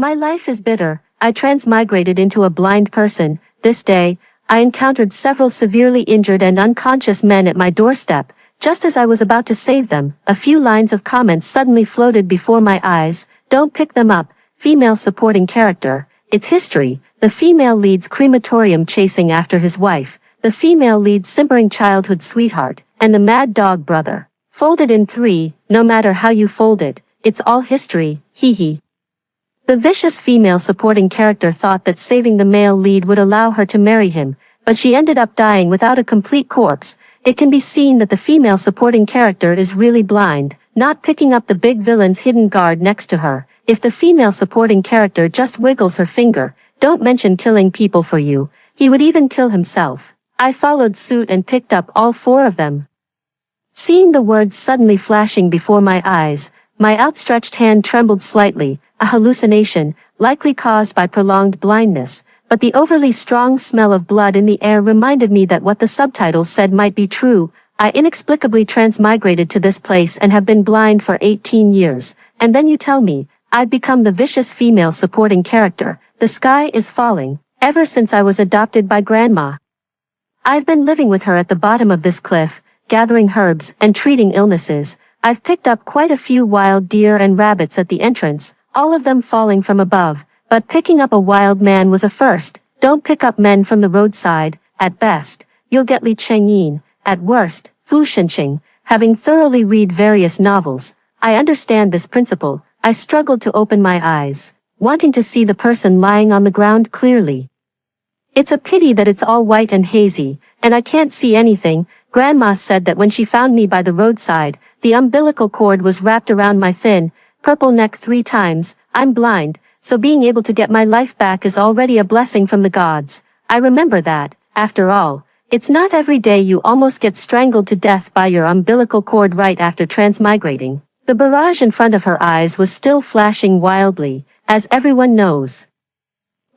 My life is bitter. I transmigrated into a blind person. This day, I encountered several severely injured and unconscious men at my doorstep. Just as I was about to save them, a few lines of comments suddenly floated before my eyes. Don't pick them up. Female supporting character. It's history. The female lead's crematorium chasing after his wife. The female lead's simpering childhood sweetheart. And the mad dog brother. Folded in three, no matter how you fold it, it's all history, hee hee. The vicious female supporting character thought that saving the male lead would allow her to marry him, but she ended up dying without a complete corpse. It can be seen that the female supporting character is really blind, not picking up the big villain's hidden guard next to her. If the female supporting character just wiggles her finger, don't mention killing people for you, he would even kill himself. I followed suit and picked up all four of them. Seeing the words suddenly flashing before my eyes, my outstretched hand trembled slightly, a hallucination, likely caused by prolonged blindness, but the overly strong smell of blood in the air reminded me that what the subtitles said might be true. I inexplicably transmigrated to this place and have been blind for 18 years, and then you tell me, I've become the vicious female supporting character. The sky is falling, ever since I was adopted by Grandma. I've been living with her at the bottom of this cliff, gathering herbs and treating illnesses. I've picked up quite a few wild deer and rabbits at the entrance, all of them falling from above, but picking up a wild man was a first. Don't pick up men from the roadside. At best, you'll get Li Chengyin. At worst, Fu Shenqing. Having thoroughly read various novels, I understand this principle. I struggled to open my eyes, wanting to see the person lying on the ground clearly. It's a pity that it's all white and hazy, and I can't see anything. Grandma said that when she found me by the roadside, the umbilical cord was wrapped around my thin, purple neck 3 times. I'm blind, so being able to get my life back is already a blessing from the gods. I remember that, after all, it's not every day you almost get strangled to death by your umbilical cord right after transmigrating. The barrage in front of her eyes was still flashing wildly, as everyone knows.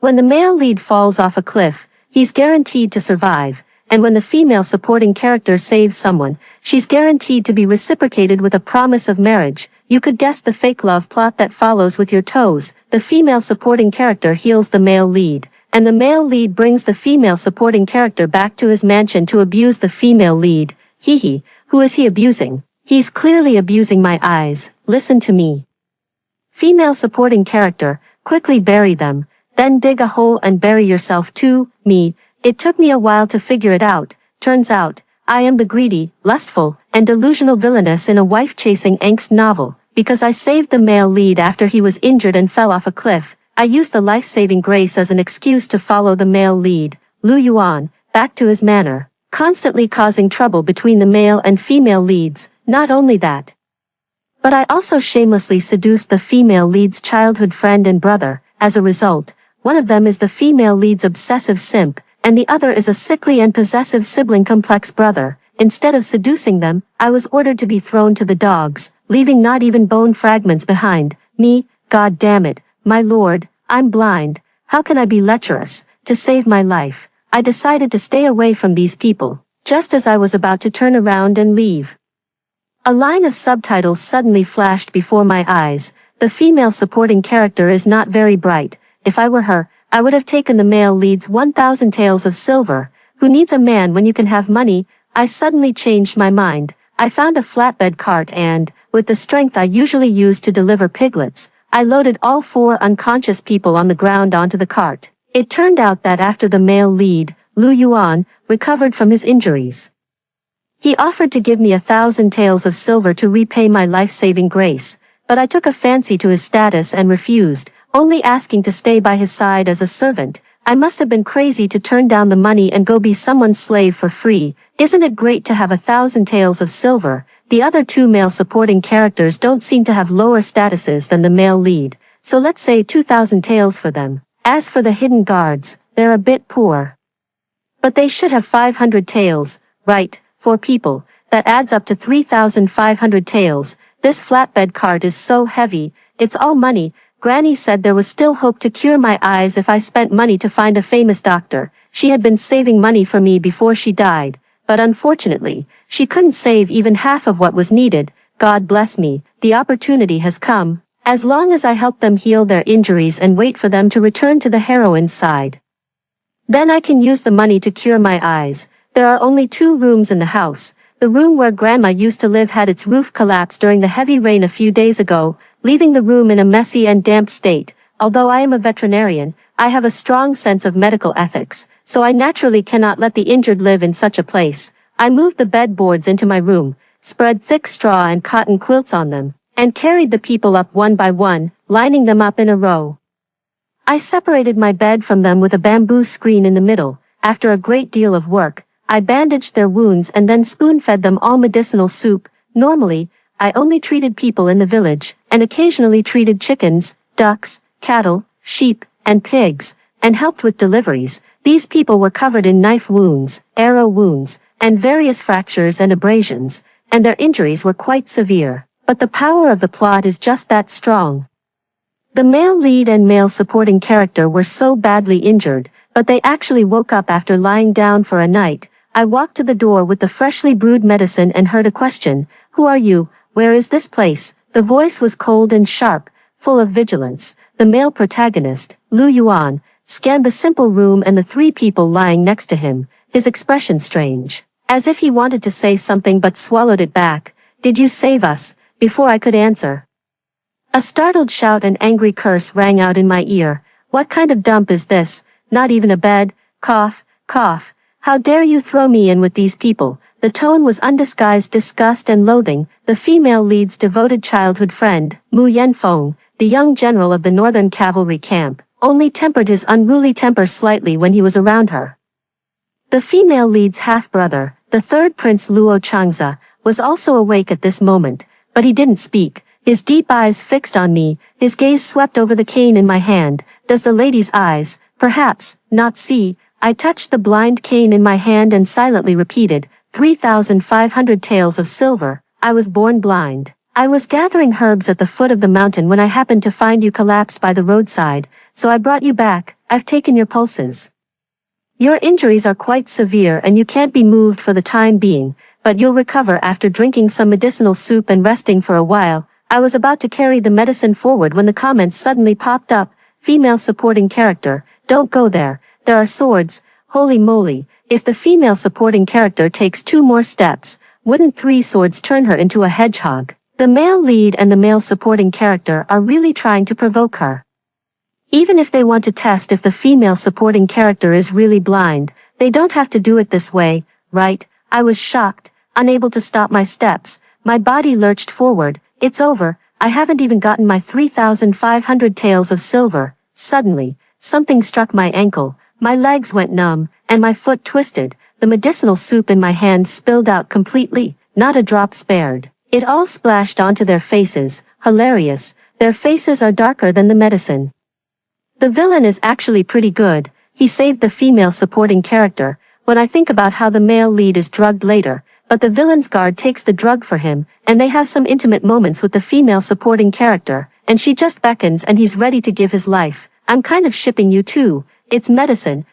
When the male lead falls off a cliff, he's guaranteed to survive, and when the female supporting character saves someone, she's guaranteed to be reciprocated with a promise of marriage. You could guess the fake love plot that follows with your toes. The female supporting character heals the male lead, and the male lead brings the female supporting character back to his mansion to abuse the female lead. Hee hee, who is he abusing? He's clearly abusing my eyes. Listen to me. Female supporting character, quickly bury them. Then dig a hole and bury yourself too. Me, it took me a while to figure it out. Turns out, I am the greedy, lustful, and delusional villainess in a wife-chasing angst novel. Because I saved the male lead after he was injured and fell off a cliff, I used the life-saving grace as an excuse to follow the male lead, Lu Yuan, back to his manor, constantly causing trouble between the male and female leads. Not only that, but I also shamelessly seduced the female lead's childhood friend and brother. As a result, one of them is the female lead's obsessive simp, and the other is a sickly and possessive sibling complex brother. Instead of seducing them, I was ordered to be thrown to the dogs, leaving not even bone fragments behind. Me, God damn it, my lord, I'm blind. How can I be lecherous? To save my life, I decided to stay away from these people, just as I was about to turn around and leave. A line of subtitles suddenly flashed before my eyes. The female supporting character is not very bright. If I were her, I would have taken the male lead's 1,000 taels of silver. Who needs a man when you can have money? I suddenly changed my mind. I found a flatbed cart and, with the strength I usually use to deliver piglets, I loaded all 4 unconscious people on the ground onto the cart. It turned out that after the male lead, Lu Yuan, recovered from his injuries, he offered to give me 1,000 taels of silver to repay my life-saving grace, but I took a fancy to his status and refused, only asking to stay by his side as a servant. I must have been crazy to turn down the money and go be someone's slave for free. Isn't it great to have 1,000 taels of silver? The other 2 male supporting characters don't seem to have lower statuses than the male lead, so let's say 2,000 taels for them. As for the hidden guards, they're a bit poor, but they should have 500 taels, right? 4 people, that adds up to 3,500 taels. This flatbed cart is so heavy, it's all money. Granny said there was still hope to cure my eyes if I spent money to find a famous doctor. She had been saving money for me before she died, but unfortunately, she couldn't save even half of what was needed. God bless me, the opportunity has come. as long as I help them heal their injuries and wait for them to return to the heroine's side. Then I can use the money to cure my eyes. There are only 2 rooms in the house. The room where Grandma used to live had its roof collapse during the heavy rain a few days ago, leaving the room in a messy and damp state. Although I am a veterinarian, I have a strong sense of medical ethics, so I naturally cannot let the injured live in such a place. I moved the bed boards into my room, spread thick straw and cotton quilts on them, and carried the people up one by one, lining them up in a row. I separated my bed from them with a bamboo screen in the middle. After a great deal of work, I bandaged their wounds and then spoon-fed them all medicinal soup. Normally, I only treated people in the village, and occasionally treated chickens, ducks, cattle, sheep, and pigs, and helped with deliveries. These people were covered in knife wounds, arrow wounds, and various fractures and abrasions, and their injuries were quite severe. But the power of the plot is just that strong. The male lead and male supporting character were so badly injured, but they actually woke up after lying down for a night. I walked to the door with the freshly brewed medicine and heard a question. "Who are you? Where is this place?" The voice was cold and sharp, full of vigilance. The male protagonist, Lu Yuan, scanned the simple room and the 3 people lying next to him, his expression strange, as if he wanted to say something but swallowed it back. "Did you save us?" Before I could answer, a startled shout and angry curse rang out in my ear. "What kind of dump is this? Not even a bed? Cough, cough. How dare you throw me in with these people?" The tone was undisguised disgust and loathing. The female lead's devoted childhood friend, Mu Yanfeng, the young general of the Northern Cavalry camp, only tempered his unruly temper slightly when he was around her. The female lead's half-brother, the 3rd Prince Luo Changza, was also awake at this moment, but he didn't speak. His deep eyes fixed on me, his gaze swept over the cane in my hand. Does the lady's eyes, perhaps, not see? I touched the blind cane in my hand and silently repeated, 3,500 taels of silver. I was born blind. I was gathering herbs at the foot of the mountain when I happened to find you collapsed by the roadside, so I brought you back. I've taken your pulses. Your injuries are quite severe and you can't be moved for the time being, but you'll recover after drinking some medicinal soup and resting for a while. I was about to carry the medicine forward when the comments suddenly popped up. Female supporting character, don't go there. There are swords. Holy moly, if the female supporting character takes 2 more steps, wouldn't 3 swords turn her into a hedgehog? The male lead and the male supporting character are really trying to provoke her. Even if they want to test if the female supporting character is really blind, they don't have to do it this way, right? I was shocked, unable to stop my steps. My body lurched forward. It's over. I haven't even gotten my 3,500 taels of silver. Suddenly, something struck my ankle. My legs went numb, and my foot twisted. The medicinal soup in my hand spilled out completely, not a drop spared. It all splashed onto their faces. Hilarious. Their faces are darker than the medicine. The villain is actually pretty good. He saved the female supporting character. When I think about how the male lead is drugged later, but the villain's guard takes the drug for him, and they have some intimate moments with the female supporting character, and she just beckons and he's ready to give his life. I'm kind of shipping you too. It's medicine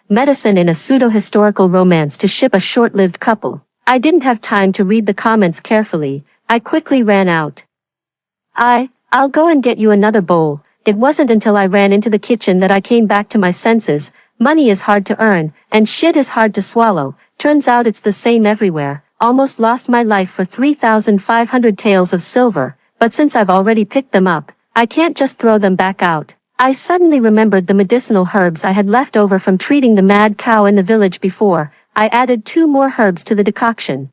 in a pseudo-historical romance to ship a short-lived couple. I didn't have time to read the comments carefully. I quickly ran out. I'll go and get you another bowl. It wasn't until I ran into the kitchen that I came back to my senses. Money is hard to earn, and shit is hard to swallow. Turns out it's the same everywhere. Almost lost my life for 3,500 taels of silver, but since I've already picked them up, I can't just throw them back out. I suddenly remembered the medicinal herbs I had left over from treating the mad cow in the village before. I added 2 more herbs to the decoction.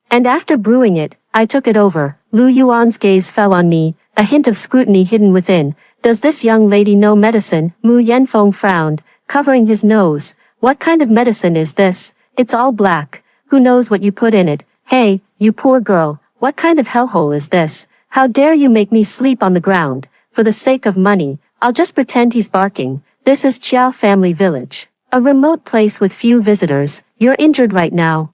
And after brewing it, I took it over. Lu Yuan's gaze fell on me, a hint of scrutiny hidden within. Does this young lady know medicine? Mu Yanfeng frowned, covering his nose. What kind of medicine is this? It's all black. Who knows what you put in it? Hey, you poor girl, what kind of hellhole is this? How dare you make me sleep on the ground? For the sake of money, I'll just pretend he's barking. This is Chiao Family Village, a remote place with few visitors. You're injured right now,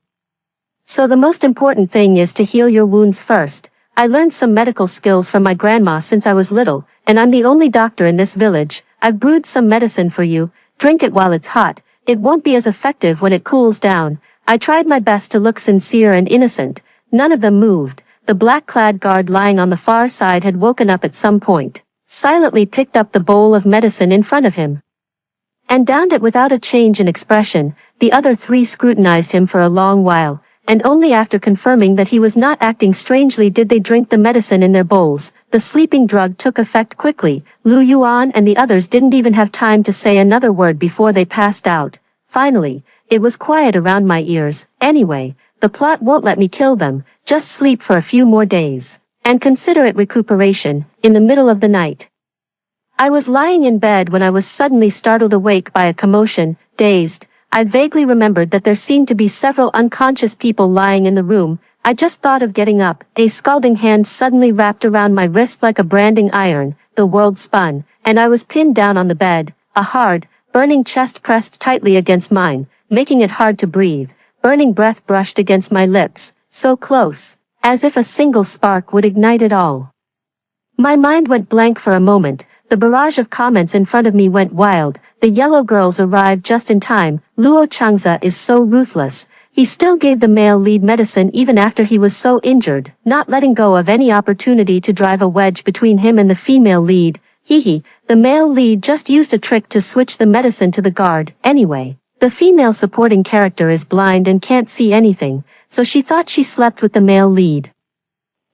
so the most important thing is to heal your wounds first. I learned some medical skills from my grandma since I was little, and I'm the only doctor in this village. I've brewed some medicine for you. Drink it while it's hot. It won't be as effective when it cools down. I tried my best to look sincere and innocent. None of them moved. The black-clad guard lying on the far side had woken up at some point. silently picked up the bowl of medicine in front of him, and downed it without a change in expression. The other three scrutinized him for a long while, and only after confirming that he was not acting strangely did they drink the medicine in their bowls. The sleeping drug took effect quickly. Lu Yuan and the others didn't even have time to say another word before they passed out. Finally, it was quiet around my ears. Anyway, the plot won't let me kill them, just sleep for a few more days, and consider it recuperation. In the middle of the night, I was lying in bed when I was suddenly startled awake by a commotion. Dazed, I vaguely remembered that there seemed to be several unconscious people lying in the room. I just thought of getting up. A scalding hand suddenly wrapped around my wrist like a branding iron. The world spun, and I was pinned down on the bed. A hard, burning chest pressed tightly against mine, making it hard to breathe. Burning breath brushed against my lips, so close, as if a single spark would ignite it all. My mind went blank for a moment. The barrage of comments in front of me went wild. The yellow girls arrived just in time. Luo Changza is so ruthless. He still gave the male lead medicine even after he was so injured, not letting go of any opportunity to drive a wedge between him and the female lead. Hehe, the male lead just used a trick to switch the medicine to the guard. Anyway, the female supporting character is blind and can't see anything, so she thought she slept with the male lead.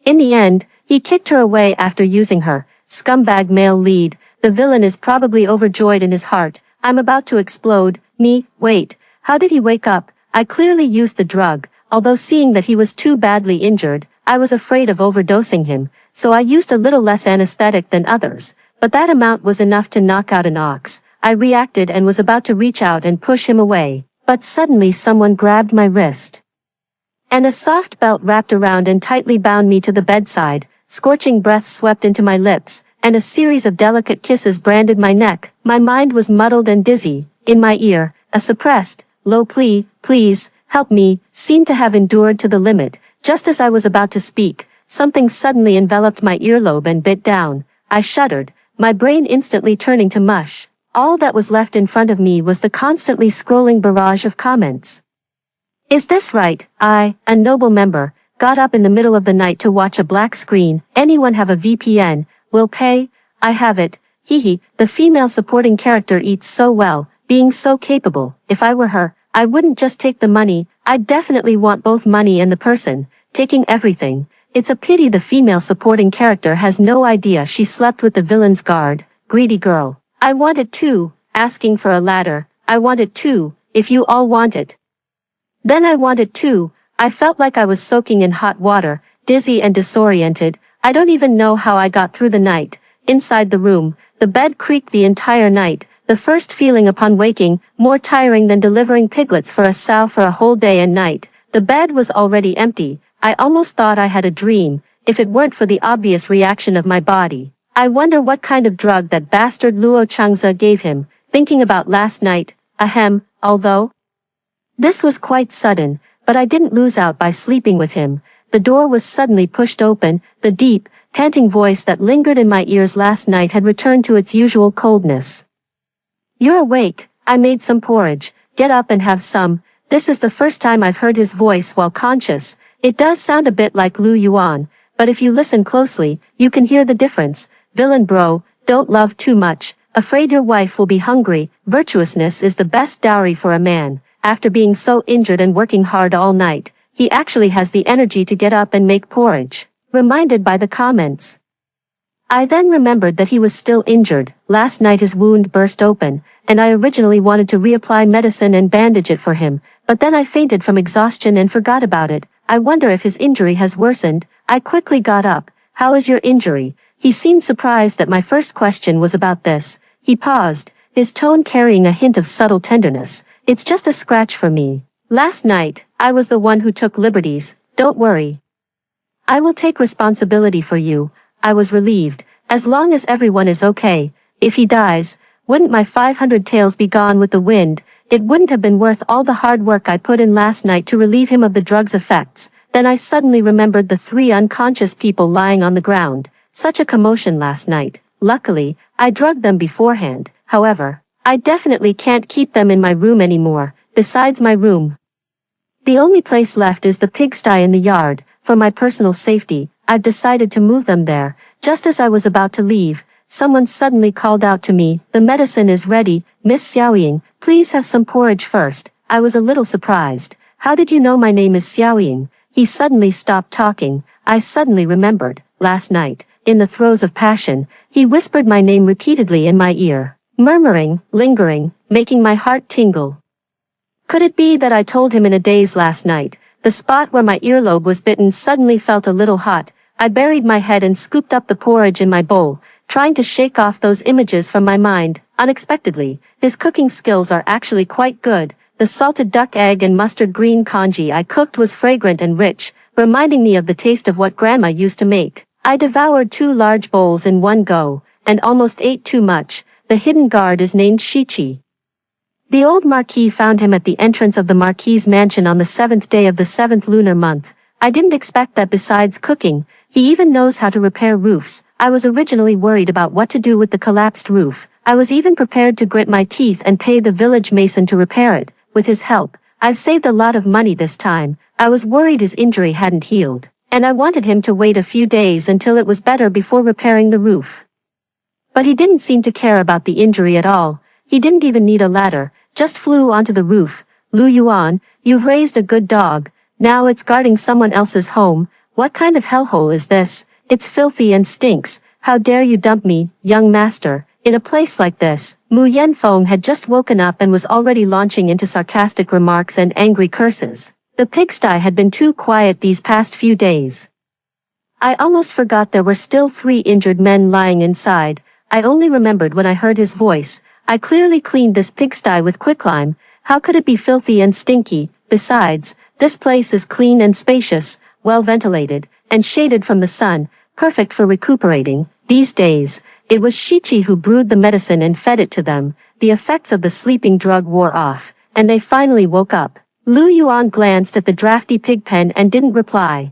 In the end, he kicked her away after using her. Scumbag male lead, the villain is probably overjoyed in his heart. I'm about to explode. Wait, how did he wake up? I clearly used the drug, although seeing that he was too badly injured, I was afraid of overdosing him, so I used a little less anesthetic than others, but that amount was enough to knock out an ox. I reacted and was about to reach out and push him away, but suddenly someone grabbed my wrist, and a soft belt wrapped around and tightly bound me to the bedside. Scorching breath swept into my lips, and a series of delicate kisses branded my neck. My mind was muddled and dizzy. In my ear, a suppressed, low plea, "Please, help me," seemed to have endured to the limit. Just as I was about to speak, something suddenly enveloped my earlobe and bit down. I shuddered, my brain instantly turning to mush. All that was left in front of me was the constantly scrolling barrage of comments. Is this right? I, a noble member, got up in the middle of the night to watch a black screen. Anyone have a VPN? Will pay? I have it. Hehe, the female supporting character eats so well, being so capable. If I were her, I wouldn't just take the money, I'd definitely want both money and the person, taking everything. It's a pity the female supporting character has no idea she slept with the villain's guard. Greedy girl. I want it too, asking for a ladder. I want it too, if you all want it. Then I want it too. I felt like I was soaking in hot water, dizzy and disoriented. I don't even know how I got through the night. Inside the room, the bed creaked the entire night. The first feeling upon waking, more tiring than delivering piglets for a sow for a whole day and night. The bed was already empty. I almost thought I had a dream, if it weren't for the obvious reaction of my body. I wonder what kind of drug that bastard Luo Changza gave him. Thinking about last night, although this was quite sudden, but I didn't lose out by sleeping with him. The door was suddenly pushed open. The deep, panting voice that lingered in my ears last night had returned to its usual coldness. You're awake. I made some porridge. Get up and have some. This is the first time I've heard his voice while conscious. It does sound a bit like Lu Yuan, but if you listen closely, you can hear the difference. Villain bro, don't love too much. Afraid your wife will be hungry. Virtuousness is the best dowry for a man. After being so injured and working hard all night, he actually has the energy to get up and make porridge. Reminded by the comments, I then remembered that he was still injured. Last night his wound burst open, and I originally wanted to reapply medicine and bandage it for him, but then I fainted from exhaustion and forgot about it. I wonder if his injury has worsened. I quickly got up. How is your injury? He seemed surprised that my first question was about this. He paused, his tone carrying a hint of subtle tenderness. It's just a scratch for me. Last night, I was the one who took liberties. Don't worry. I will take responsibility for you. I was relieved. As long as everyone is okay. If he dies, wouldn't my 500 taels be gone with the wind? It wouldn't have been worth all the hard work I put in last night to relieve him of the drug's effects. Then I suddenly remembered the 3 unconscious people lying on the ground. Such a commotion last night. Luckily, I drugged them beforehand. However, I definitely can't keep them in my room anymore. Besides my room, the only place left is the pigsty in the yard. For my personal safety, I've decided to move them there. Just as I was about to leave, someone suddenly called out to me, "The medicine is ready, Miss Xiaoying, please have some porridge first." I was a little surprised. "How did you know my name is Xiaoying?" He suddenly stopped talking. I suddenly remembered, last night, in the throes of passion, he whispered my name repeatedly in my ear, murmuring, lingering, making my heart tingle. Could it be that I told him in a daze last night? The spot where my earlobe was bitten suddenly felt a little hot. I buried my head and scooped up the porridge in my bowl, trying to shake off those images from my mind. Unexpectedly, his cooking skills are actually quite good. The salted duck egg and mustard green congee I cooked was fragrant and rich, reminding me of the taste of what Grandma used to make. I devoured 2 large bowls in one go, and almost ate too much. The hidden guard is named Shichi. The old Marquis found him at the entrance of the Marquis's mansion on the 7th day of the 7th lunar month. I didn't expect that besides cooking, he even knows how to repair roofs. I was originally worried about what to do with the collapsed roof. I was even prepared to grit my teeth and pay the village mason to repair it. With his help, I've saved a lot of money this time. I was worried his injury hadn't healed, and I wanted him to wait a few days until it was better before repairing the roof. But he didn't seem to care about the injury at all. He didn't even need a ladder, just flew onto the roof. "Lu Yuan, you've raised a good dog. Now it's guarding someone else's home. What kind of hellhole is this? It's filthy and stinks. How dare you dump me, young master, in a place like this?" Mu Yanfeng had just woken up and was already launching into sarcastic remarks and angry curses. The pigsty had been too quiet these past few days. I almost forgot there were still 3 injured men lying inside. I only remembered when I heard his voice. I clearly cleaned this pigsty with quicklime. How could it be filthy and stinky? Besides, this place is clean and spacious, well ventilated, and shaded from the sun, perfect for recuperating. These days, it was Shichi who brewed the medicine and fed it to them. The effects of the sleeping drug wore off, and they finally woke up. Lu Yuan glanced at the drafty pig pen and didn't reply.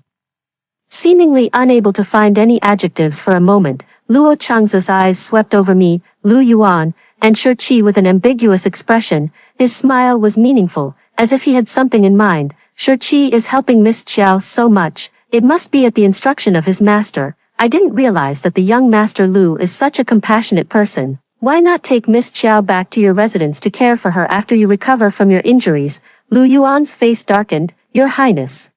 Seemingly unable to find any adjectives for a moment, Luo Chang's eyes swept over me, Lu Yuan, and Shi with an ambiguous expression. His smile was meaningful, as if he had something in mind. Shi is helping Miss Qiao so much. It must be at the instruction of his master. I didn't realize that the young Master Lu is such a compassionate person. Why not take Miss Qiao back to your residence to care for her after you recover from your injuries? Lu Yuan's face darkened. Your Highness.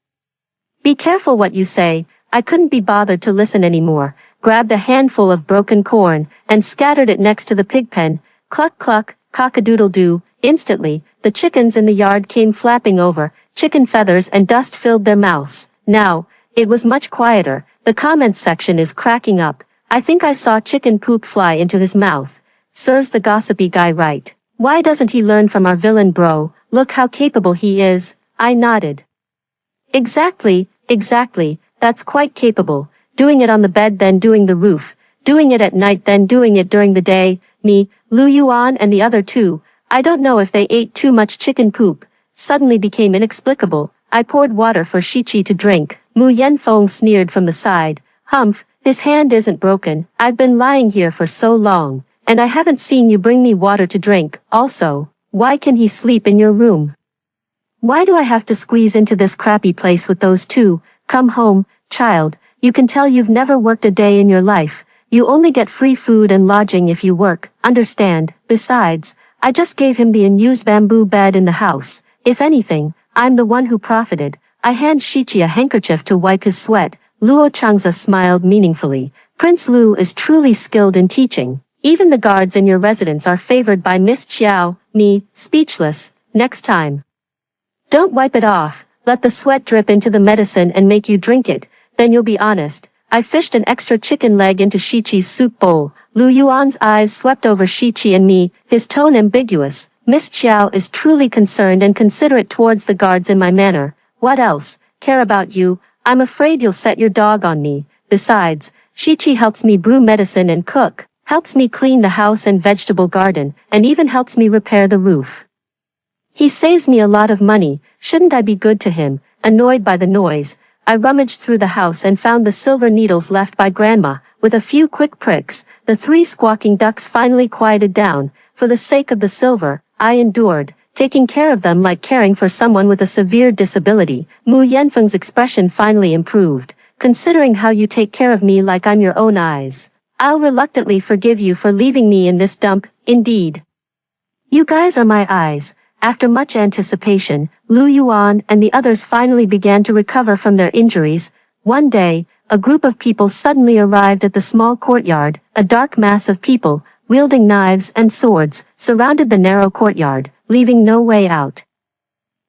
Be careful what you say. I couldn't be bothered to listen anymore. Grabbed a handful of broken corn and scattered it next to the pig pen. Cluck cluck, cock-a-doodle-doo. Instantly, the chickens in the yard came flapping over. Chicken feathers and dust filled their mouths. Now, it was much quieter. The comments section is cracking up. I think I saw chicken poop fly into his mouth. Serves the gossipy guy right. Why doesn't he learn from our villain bro? Look how capable he is. I nodded. Exactly, that's quite capable. Doing it on the bed then doing the roof. Doing it at night then doing it during the day. Me, Lu Yuan and the other 2. I don't know if they ate too much chicken poop. Suddenly became inexplicable. I poured water for Shichi to drink. Mu Yanfeng sneered from the side. Humph, his hand isn't broken. I've been lying here for so long, and I haven't seen you bring me water to drink. Also, why can he sleep in your room? Why do I have to squeeze into this crappy place with those 2? Come home, child. You can tell you've never worked a day in your life. You only get free food and lodging if you work, understand? Besides, I just gave him the unused bamboo bed in the house. If anything, I'm the one who profited. I hand Shichi a handkerchief to wipe his sweat. Luo Changza smiled meaningfully. Prince Lu is truly skilled in teaching. Even the guards in your residence are favored by Miss Qiao. Me, speechless. Next time. Don't wipe it off. Let the sweat drip into the medicine and make you drink it. Then you'll be honest. I fished an extra chicken leg into Shichi's soup bowl. Lu Yuan's eyes swept over Shichi and me, his tone ambiguous. Miss Qiao is truly concerned and considerate towards the guards in my manner. What else? Care about you? I'm afraid you'll set your dog on me. Besides, Shichi helps me brew medicine and cook, helps me clean the house and vegetable garden, and even helps me repair the roof. He saves me a lot of money. Shouldn't I be good to him? Annoyed by the noise, I rummaged through the house and found the silver needles left by Grandma. With a few quick pricks, the 3 squawking ducks finally quieted down. For the sake of the silver, I endured, taking care of them like caring for someone with a severe disability. Mu Yanfeng's expression finally improved. Considering how you take care of me like I'm your own eyes. I'll reluctantly forgive you for leaving me in this dump, indeed. You guys are my eyes. After much anticipation, Lu Yuan and the others finally began to recover from their injuries. One day, a group of people suddenly arrived at the small courtyard. A dark mass of people, wielding knives and swords, surrounded the narrow courtyard, leaving no way out.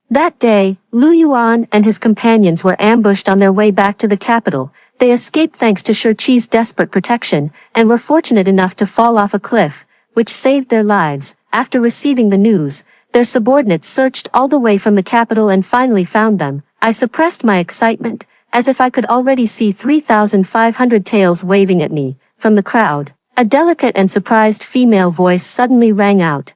That day, Lu Yuan and his companions were ambushed on their way back to the capital. They escaped thanks to Shurqi's desperate protection, and were fortunate enough to fall off a cliff, which saved their lives. After receiving the news, their subordinates searched all the way from the capital and finally found them. I suppressed my excitement, as if I could already see 3,500 tails waving at me. From the crowd, a delicate and surprised female voice suddenly rang out.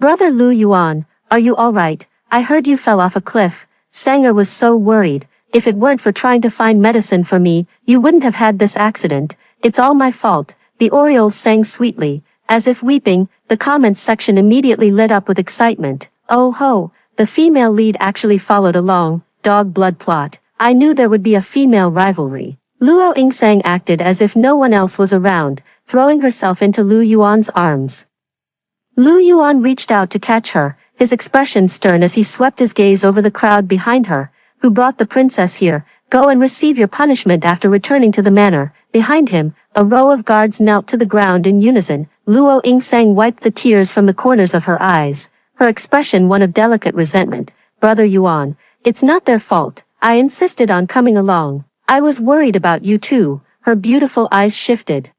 Brother Lu Yuan, are you alright? I heard you fell off a cliff. Sanger was so worried. If it weren't for trying to find medicine for me, you wouldn't have had this accident. It's all my fault, the Orioles sang sweetly. As if weeping, the comments section immediately lit up with excitement. Oh ho, the female lead actually followed along. Dog blood plot. I knew there would be a female rivalry. Luo Yingsang acted as if no one else was around, throwing herself into Lu Yuan's arms. Lu Yuan reached out to catch her, his expression stern as he swept his gaze over the crowd behind her. Who brought the princess here? Go and receive your punishment after returning to the manor. Behind him, a row of guards knelt to the ground in unison. Luo Yingsang wiped the tears from the corners of her eyes, her expression one of delicate resentment. Brother Yuan, it's not their fault. I insisted on coming along. I was worried about you too. Her beautiful eyes shifted,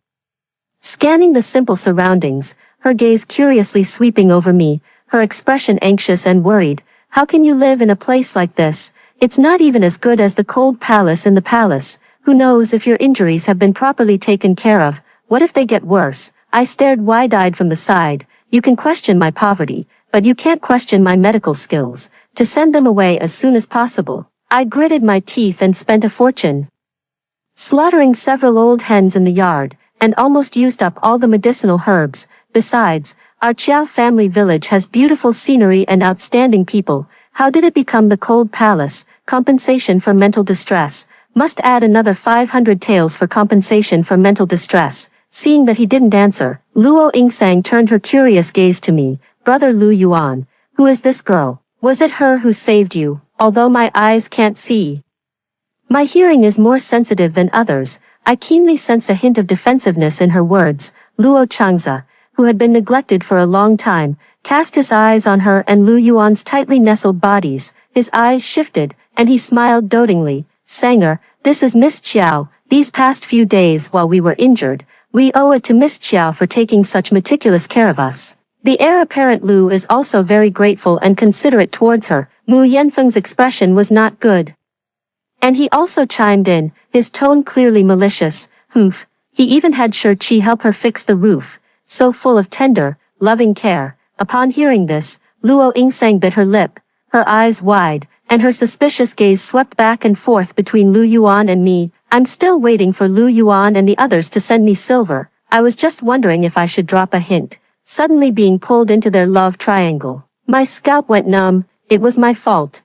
scanning the simple surroundings, her gaze curiously sweeping over me, her expression anxious and worried. How can you live in a place like this? It's not even as good as the cold palace in the palace. Who knows if your injuries have been properly taken care of? What if they get worse? I stared wide-eyed from the side. You can question my poverty, but you can't question my medical skills. To send them away as soon as possible. I gritted my teeth and spent a fortune slaughtering several old hens in the yard, and almost used up all the medicinal herbs. Besides, our Chiao family village has beautiful scenery and outstanding people. How did it become the cold palace? Compensation for mental distress. Must add another 500 taels for compensation for mental distress. Seeing that he didn't answer, Luo Yingsang turned her curious gaze to me. Brother Lu Yuan, who is this girl? Was it her who saved you? Although my eyes can't see, my hearing is more sensitive than others. I keenly sensed a hint of defensiveness in her words. Luo Changza, who had been neglected for a long time, cast his eyes on her and Lu Yuan's tightly nestled bodies. His eyes shifted, and he smiled dotingly. Sanger, this is Miss Chiao. These past few days while we were injured, we owe it to Miss Chiao for taking such meticulous care of us. The heir apparent Lu is also very grateful and considerate towards her. Mu Yanfeng's expression was not good, and he also chimed in, his tone clearly malicious. Humph. He even had Shurqi help her fix the roof, so full of tender, loving care. Upon hearing this, Luo Yingsang bit her lip, her eyes wide, and her suspicious gaze swept back and forth between Lu Yuan and me. I'm still waiting for Lu Yuan and the others to send me silver. I was just wondering if I should drop a hint, suddenly being pulled into their love triangle. My scalp went numb. It was my fault.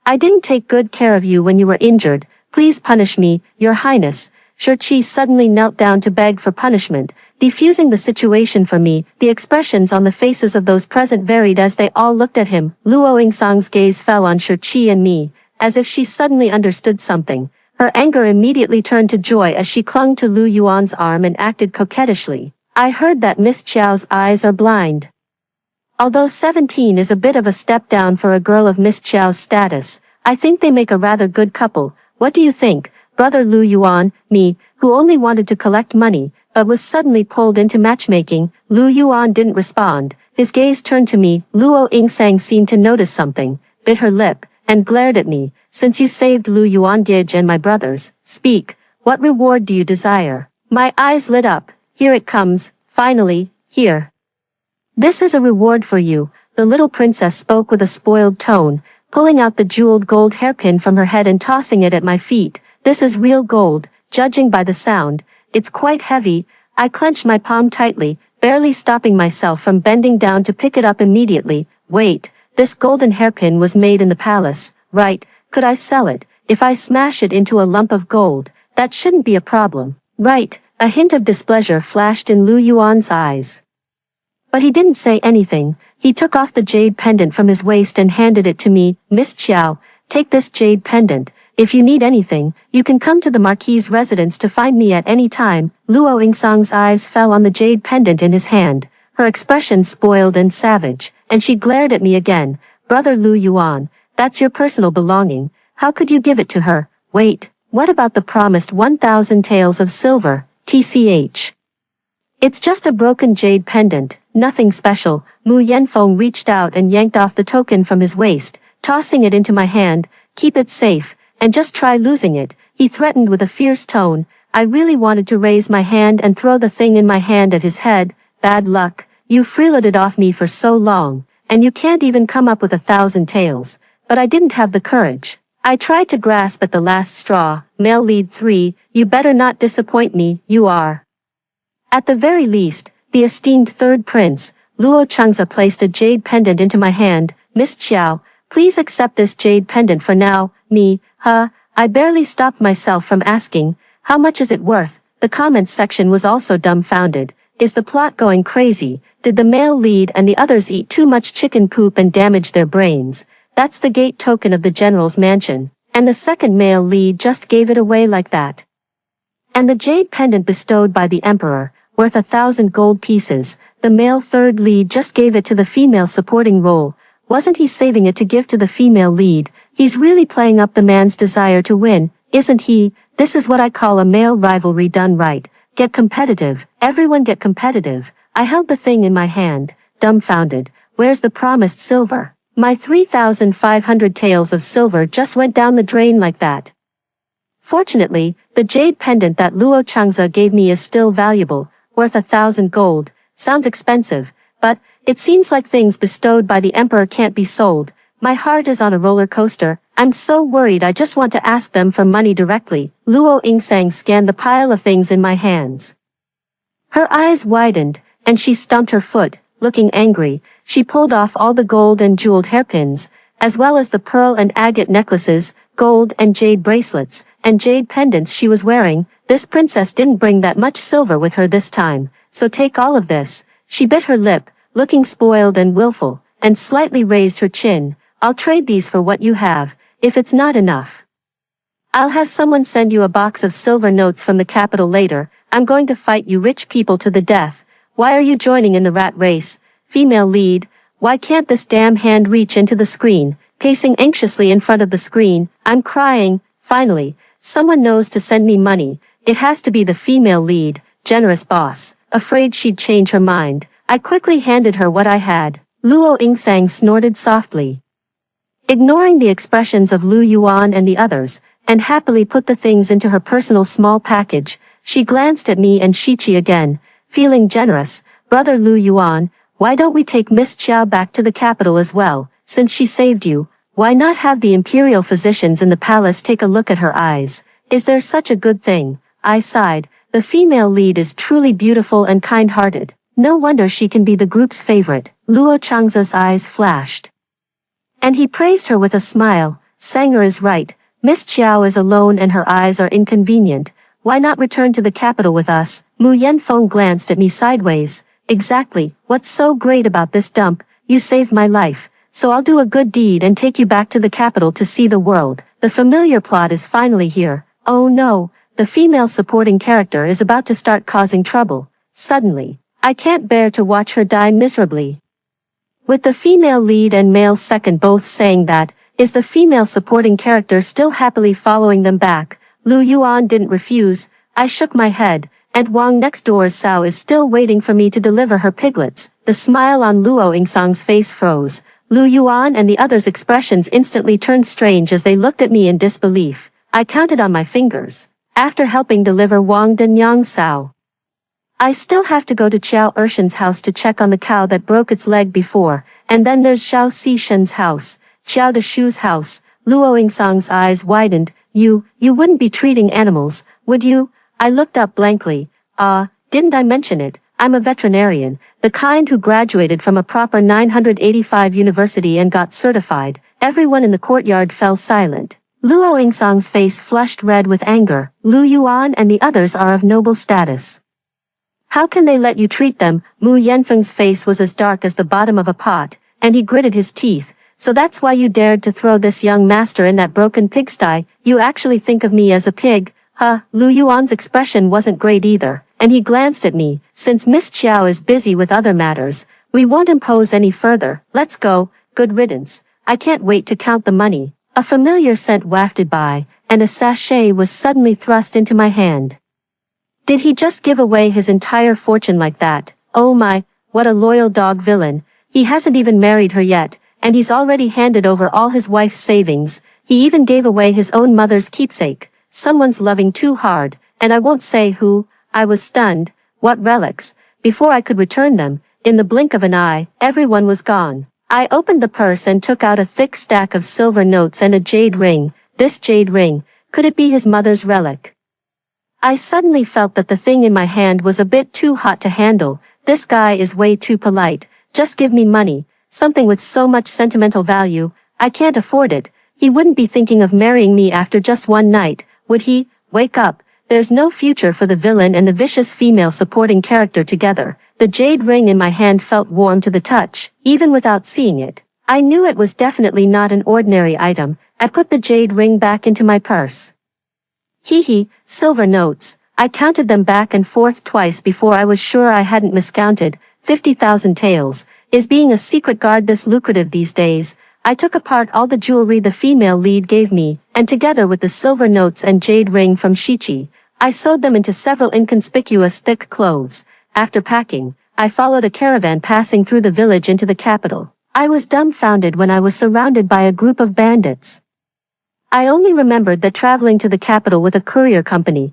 I didn't take good care of you when you were injured. Please punish me, Your Highness. Shurqi suddenly knelt down to beg for punishment, defusing the situation for me. The expressions on the faces of those present varied as they all looked at him. Luo Yingsang's gaze fell on Shurqi and me, as if she suddenly understood something. Her anger immediately turned to joy as she clung to Lu Yuan's arm and acted coquettishly. I heard that Miss Chiao's eyes are blind. Although 17 is a bit of a step down for a girl of Miss Chiao's status, I think they make a rather good couple. What do you think, Brother Lu Yuan? Me, who only wanted to collect money, but was suddenly pulled into matchmaking. Lu Yuan didn't respond. His gaze turned to me. Luo Yingsang seemed to notice something, bit her lip, and glared at me. Since you saved Lu Yuan Gij and my brothers, speak. What reward do you desire? My eyes lit up. Here it comes, finally, here. This is a reward for you. The little princess spoke with a spoiled tone, pulling out the jeweled gold hairpin from her head and tossing it at my feet. This is real gold, judging by the sound. It's quite heavy. I clenched my palm tightly, barely stopping myself from bending down to pick it up immediately. Wait, this golden hairpin was made in the palace, right? Could I sell it? If I smash it into a lump of gold, that shouldn't be a problem, right? A hint of displeasure flashed in Lu Yuan's eyes. But he didn't say anything. He took off the jade pendant from his waist and handed it to me. Miss Qiao, take this jade pendant. If you need anything, you can come to the Marquis's residence to find me at any time. Luo Yingsang's eyes fell on the jade pendant in his hand, her expression spoiled and savage, and she glared at me again. Brother Lu Yuan, that's your personal belonging. How could you give it to her? Wait, what about the promised 1,000 taels of silver, TCH? It's just a broken jade pendant, nothing special. Mu Yanfeng reached out and yanked off the token from his waist, tossing it into my hand. Keep it safe, and just try losing it, he threatened with a fierce tone. I really wanted to raise my hand and throw the thing in my hand at his head. Bad luck, you freeloaded off me for so long, and you can't even come up with 1,000 taels. But I didn't have the courage. I tried to grasp at the last straw. Male lead 3, you better not disappoint me, you are. At the very least, the esteemed third prince, Luo Changza placed a jade pendant into my hand. Miss Qiao, please accept this jade pendant for now. Me, I barely stopped myself from asking, how much is it worth? The comments section was also dumbfounded. Is the plot going crazy? Did the male lead and the others eat too much chicken poop and damage their brains? That's the gate token of the general's mansion. And the second male lead just gave it away like that. And the jade pendant bestowed by the emperor, worth 1,000 gold pieces, the male third lead just gave it to the female supporting role. Wasn't he saving it to give to the female lead? He's really playing up the man's desire to win, isn't he? This is what I call a male rivalry done right. Get competitive, everyone get competitive. I held the thing in my hand, dumbfounded. Where's the promised silver? My 3,500 taels of silver just went down the drain like that. Fortunately, the jade pendant that Luo Changza gave me is still valuable, worth 1,000 gold. Sounds expensive, but it seems like things bestowed by the emperor can't be sold. My heart is on a roller coaster. I'm so worried I just want to ask them for money directly. Luo Yingsang scanned the pile of things in my hands. Her eyes widened, and she stomped her foot, looking angry. She pulled off all the gold and jeweled hairpins, as well as the pearl and agate necklaces, gold and jade bracelets, and jade pendants she was wearing. This princess didn't bring that much silver with her this time, so take all of this. She bit her lip, looking spoiled and willful, and slightly raised her chin. I'll trade these for what you have, if it's not enough. I'll have someone send you a box of silver notes from the capital later. I'm going to fight you rich people to the death. Why are you joining in the rat race? Female lead, why can't this damn hand reach into the screen? Pacing anxiously in front of the screen, I'm crying. Finally, someone knows to send me money. It has to be the female lead, generous boss. Afraid she'd change her mind, I quickly handed her what I had. Luo Yingsang snorted softly, ignoring the expressions of Lu Yuan and the others, and happily put the things into her personal small package. She glanced at me and Shichi again, feeling generous. Brother Lu Yuan, why don't we take Miss Qiao back to the capital as well? Since she saved you, why not have the imperial physicians in the palace take a look at her eyes? Is there such a good thing? I sighed. The female lead is truly beautiful and kind-hearted. No wonder she can be the group's favorite. Luo Changza's eyes flashed, and he praised her with a smile. Sanger is right. Miss Qiao is alone and her eyes are inconvenient. Why not return to the capital with us? Mu Yanfeng glanced at me sideways. Exactly. What's so great about this dump? You saved my life, so I'll do a good deed and take you back to the capital to see the world. The familiar plot is finally here. Oh no, the female supporting character is about to start causing trouble. Suddenly, I can't bear to watch her die miserably. With the female lead and male second both saying that, is the female supporting character still happily following them back? Lu Yuan didn't refuse. I shook my head, and Wang next door's Sao is still waiting for me to deliver her piglets. The smile on Luo Yingsang's face froze. Lu Yuan and the others' expressions instantly turned strange as they looked at me in disbelief. I counted on my fingers. After helping deliver Wang Denyang's Sao, I still have to go to Qiao Ershen's house to check on the cow that broke its leg before, and then there's Xiao Xishen's house, Qiao Deshu's house. Luo Yingsang's eyes widened. You wouldn't be treating animals, would you? I looked up blankly. Didn't I mention it? I'm a veterinarian, the kind who graduated from a proper 985 university and got certified. Everyone in the courtyard fell silent. Luo Yingsong's face flushed red with anger. Lu Yuan and the others are of noble status. How can they let you treat them? Mu Yanfeng's face was as dark as the bottom of a pot, and he gritted his teeth. So that's why you dared to throw this young master in that broken pigsty. You actually think of me as a pig? Huh? Lu Yuan's expression wasn't great either, and he glanced at me. Since Miss Chiao is busy with other matters, we won't impose any further. Let's go. Good riddance. I can't wait to count the money. A familiar scent wafted by, and a sachet was suddenly thrust into my hand. Did he just give away his entire fortune like that? Oh my, what a loyal dog villain. He hasn't even married her yet, and he's already handed over all his wife's savings. He even gave away his own mother's keepsake. Someone's loving too hard, and I won't say who. I was stunned. What relics? Before I could return them, in the blink of an eye, everyone was gone. I opened the purse and took out a thick stack of silver notes and a jade ring. This jade ring, could it be his mother's relic? I suddenly felt that the thing in my hand was a bit too hot to handle. This guy is way too polite. Just give me money. Something with so much sentimental value. I can't afford it. He wouldn't be thinking of marrying me after just one night, would he? Wake up. There's no future for the villain and the vicious female supporting character together. The jade ring in my hand felt warm to the touch, even without seeing it. I knew it was definitely not an ordinary item. I put the jade ring back into my purse. Silver notes. I counted them back and forth twice before I was sure I hadn't miscounted. 50,000 taels. Is being a secret guard this lucrative these days? I took apart all the jewelry the female lead gave me, and together with the silver notes and jade ring from Shichi, I sewed them into several inconspicuous thick clothes. After packing, I followed a caravan passing through the village into the capital. I was dumbfounded when I was surrounded by a group of bandits. I only remembered that traveling to the capital with a courier company,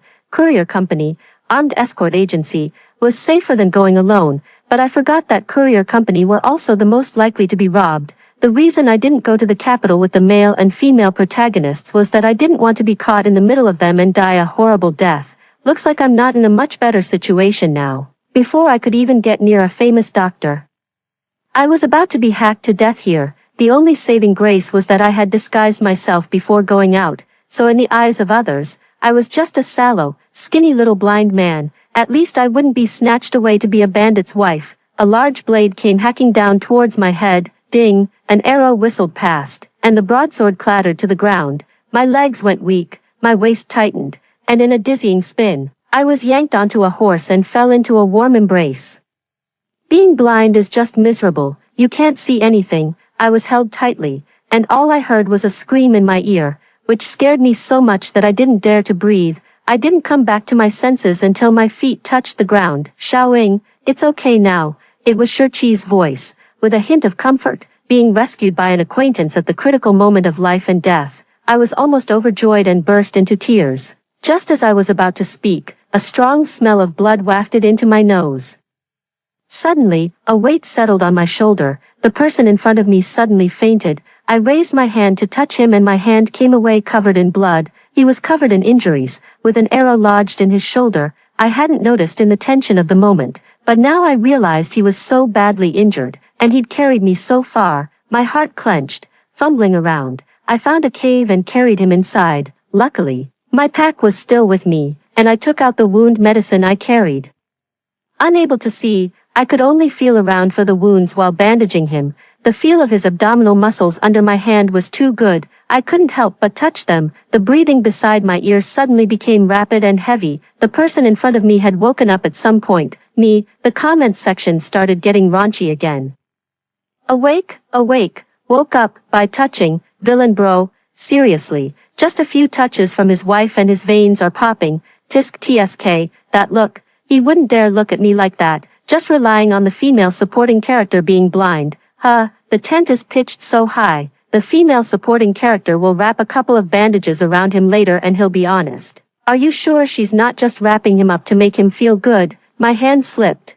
armed escort agency, was safer than going alone, but I forgot that courier company were also the most likely to be robbed. The reason I didn't go to the capital with the male and female protagonists was that I didn't want to be caught in the middle of them and die a horrible death. Looks like I'm not in a much better situation now. Before I could even get near a famous doctor, I was about to be hacked to death here. The only saving grace was that I had disguised myself before going out, so in the eyes of others, I was just a sallow, skinny little blind man. At least I wouldn't be snatched away to be a bandit's wife. A large blade came hacking down towards my head. Ding, an arrow whistled past, and the broadsword clattered to the ground. My legs went weak, my waist tightened, and in a dizzying spin, I was yanked onto a horse and fell into a warm embrace. Being blind is just miserable. You can't see anything. I was held tightly, and all I heard was a scream in my ear, which scared me so much that I didn't dare to breathe. I didn't come back to my senses until my feet touched the ground. Xiaoying, it's okay now. It was Shichi's voice, with a hint of comfort, being rescued by an acquaintance at the critical moment of life and death. I was almost overjoyed and burst into tears. Just as I was about to speak, a strong smell of blood wafted into my nose. Suddenly, a weight settled on my shoulder. The person in front of me suddenly fainted. I raised my hand to touch him and my hand came away covered in blood. He was covered in injuries, with an arrow lodged in his shoulder. I hadn't noticed in the tension of the moment, but now I realized he was so badly injured, and he'd carried me so far. My heart clenched. Fumbling around, I found a cave and carried him inside. Luckily, my pack was still with me, and I took out the wound medicine I carried. Unable to see, I could only feel around for the wounds while bandaging him. The feel of his abdominal muscles under my hand was too good. I couldn't help but touch them. The breathing beside my ear suddenly became rapid and heavy. The person in front of me had woken up at some point. The comments section started getting raunchy again. Awake, woke up, by touching, villain bro, seriously, just a few touches from his wife and his veins are popping. Tsk, that look, he wouldn't dare look at me like that. Just relying on the female supporting character being blind. The tent is pitched so high, the female supporting character will wrap a couple of bandages around him later and he'll be honest. Are you sure she's not just wrapping him up to make him feel good? My hand slipped,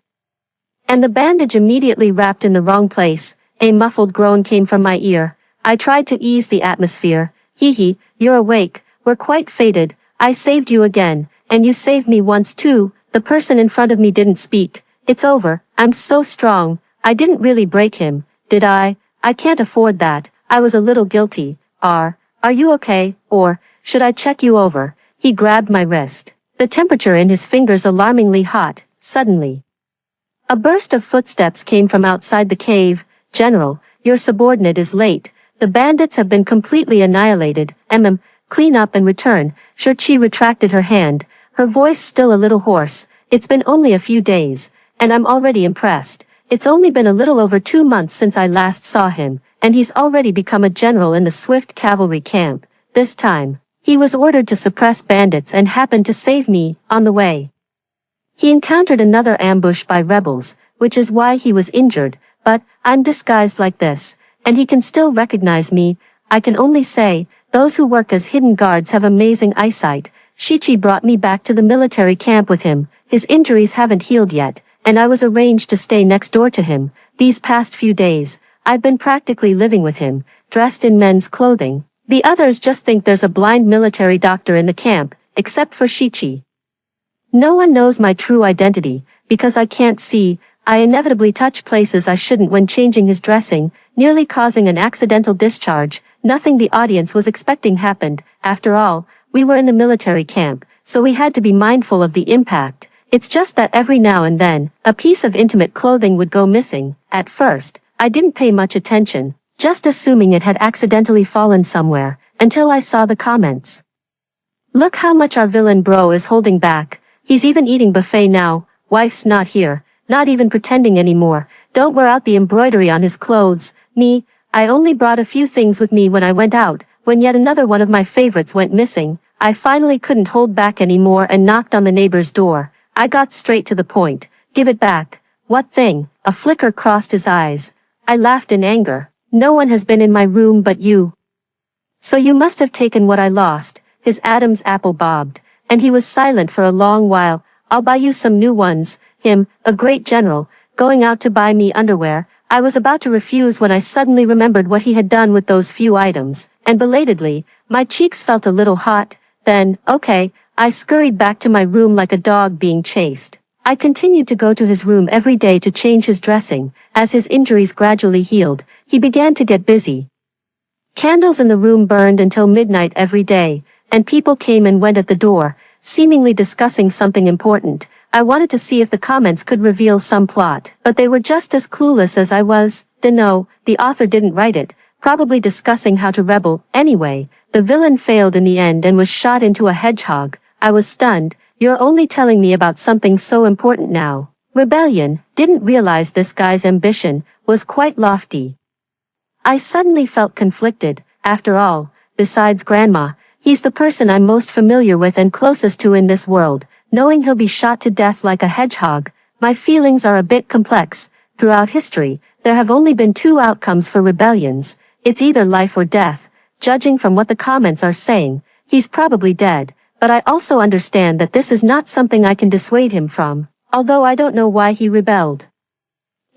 and the bandage immediately wrapped in the wrong place. A muffled groan came from my ear. I tried to ease the atmosphere. You're awake, we're quite fated. I saved you again, and you saved me once too. The person in front of me didn't speak. It's over, I'm so strong. I didn't really break him, did I? I can't afford that. I was a little guilty. Are you okay, or should I check you over? He grabbed my wrist. The temperature in his fingers alarmingly hot, suddenly. A burst of footsteps came from outside the cave. General, your subordinate is late. The bandits have been completely annihilated. Clean up and return. Shirchi retracted her hand, her voice still a little hoarse. It's been only a few days, and I'm already impressed. It's only been a little over 2 months since I last saw him, and he's already become a general in the Swift Cavalry camp. This time, he was ordered to suppress bandits and happened to save me, on the way. He encountered another ambush by rebels, which is why he was injured, but I'm disguised like this, and he can still recognize me. I can only say, those who work as hidden guards have amazing eyesight. Shichi brought me back to the military camp with him. His injuries haven't healed yet, and I was arranged to stay next door to him. These past few days, I've been practically living with him, dressed in men's clothing. The others just think there's a blind military doctor in the camp, except for Shichi. No one knows my true identity, because I can't see. I inevitably touch places I shouldn't when changing his dressing, nearly causing an accidental discharge. Nothing the audience was expecting happened. After all, we were in the military camp, so we had to be mindful of the impact. It's just that every now and then, a piece of intimate clothing would go missing. At first, I didn't pay much attention, just assuming it had accidentally fallen somewhere, until I saw the comments. Look how much our villain bro is holding back. He's even eating buffet now. Wife's not here, not even pretending anymore. Don't wear out the embroidery on his clothes. Me, I only brought a few things with me when I went out. When yet another one of my favorites went missing, I finally couldn't hold back anymore and knocked on the neighbor's door. I got straight to the point. Give it back. What thing? A flicker crossed his eyes. I laughed in anger. No one has been in my room but you. So you must have taken what I lost. His Adam's apple bobbed, and he was silent for a long while. I'll buy you some new ones. Him, a great general, going out to buy me underwear. I was about to refuse when I suddenly remembered what he had done with those few items, and belatedly, my cheeks felt a little hot. Then, okay, I scurried back to my room like a dog being chased. I continued to go to his room every day to change his dressing. As his injuries gradually healed, he began to get busy. Candles in the room burned until midnight every day, and people came and went at the door, seemingly discussing something important. I wanted to see if the comments could reveal some plot, but they were just as clueless as I was. No, the author didn't write it, probably discussing how to rebel. Anyway, the villain failed in the end and was shot into a hedgehog. I was stunned. You're only telling me about something so important now. Rebellion. Didn't realize this guy's ambition was quite lofty. I suddenly felt conflicted. After all, besides Grandma, he's the person I'm most familiar with and closest to in this world. Knowing he'll be shot to death like a hedgehog, my feelings are a bit complex. Throughout history, there have only been 2 outcomes for rebellions. It's either life or death. Judging from what the comments are saying, he's probably dead, but I also understand that this is not something I can dissuade him from, although I don't know why he rebelled.